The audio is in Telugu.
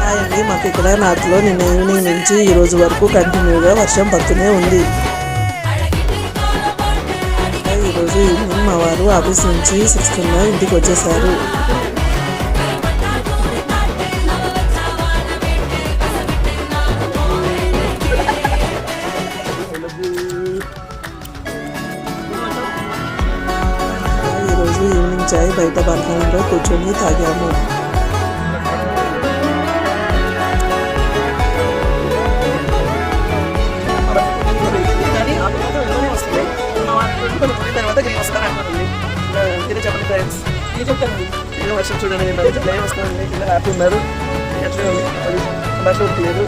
అండి, మాకు ఇక్కడ నార్త్లో నిన్న ఈవినింగ్ నుంచి ఈ రోజు వరకు కంటిన్యూగా వర్షం పడుతూనే ఉంది. ఈరోజు ఈవినింగ్ మా వారు ఆఫీస్ నుంచి 6 ఇంటికి వచ్చేసారు. ఈరోజు ఈవినింగ్ చాయ్ బయట బాల్కనీలో కూర్చొని తాగాము. చెప్పండి ఫ్రెండ్స్, వర్షం చూడండి, వస్తుందండి, పిల్లలు హ్యాపీ ఉన్నారు. వర్షం లేదు.